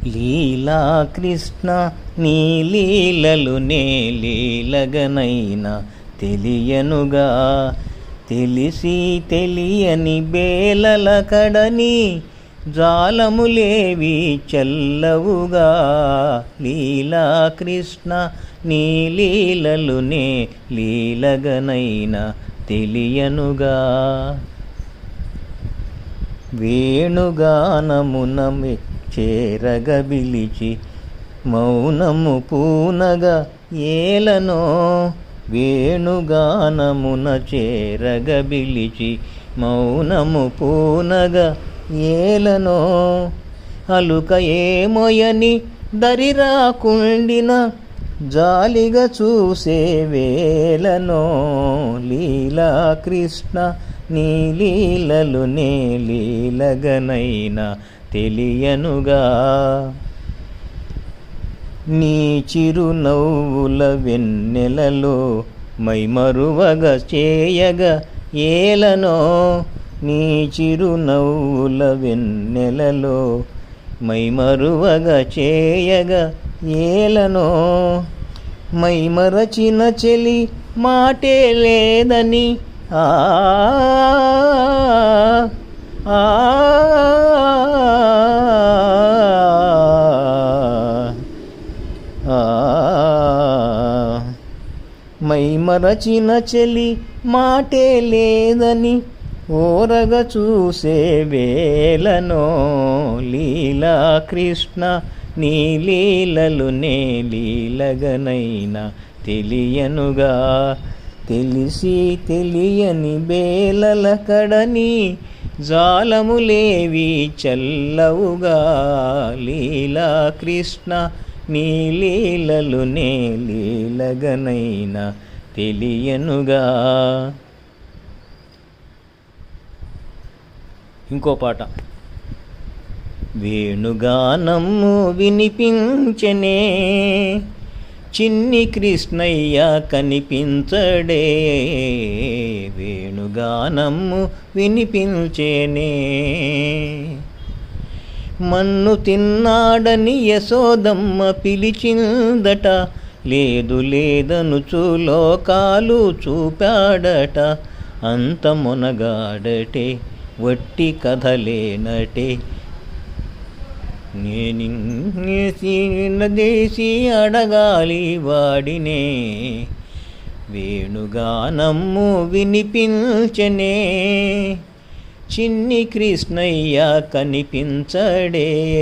లీలా కృష్ణ నీ లీలలు నే లీలగనైనా తెలియనుగా. తెలిసి తెలియని బేలల కడని జాలములేవి చల్లవుగా. లీలా కృష్ణ నీ లీలలు నే లీలగనైనా తెలియనుగా. వేణుగానమున చేరగబిలిచి మౌనము పూనగా ఏలనో. వేణుగానమున చేరగబిలిచి మౌనము పూనగా ఏలనో. అలుక ఏమోయని దరిరాకుండిన జాలిగా చూసే వేలనో. లీలా కృష్ణ నీ లీలలు నే లీలగనైనా తెలియనుగా. నీ చిరునవ్వుల వెన్నెలలో మైమరువగ చేయగ ఏలనో. నీ చిరునవ్వుల వెన్నెలలో మైమరువగ చేయగ ఏలనో. మైమరచిన చెలి మాటే లేదని ఆ ఆ మైమరచిన చెలి మాటే లేదని ఓరగ చూసే వేలనో. లీలా కృష్ణ నీ లీలలు నే లీలగనైనా తెలియనుగా. తెలిసి తెలియని బేలల కడని జాలములేవి చల్లవుగా. లీలా కృష్ణ నీ లీలలు నే లీలగనైనా తెలియనుగా. ఇంకో పాట. వేణుగానము వినిపించనే చిన్ని కృష్ణయ్య కనిపించడే. వేణుగానము వినిపించేనే. మన్ను తిన్నాడని యశోదమ్మ పిలిచిందట. లేదు లేదనుచు లోకాలు చూపాడట. అంత మొనగాడటే వట్టి కథలేనటే. నేనేసి అడగాలి వాడినే. వేణుగానము వినిపించనే చిన్ని కృష్ణయ్య కనిపించడే.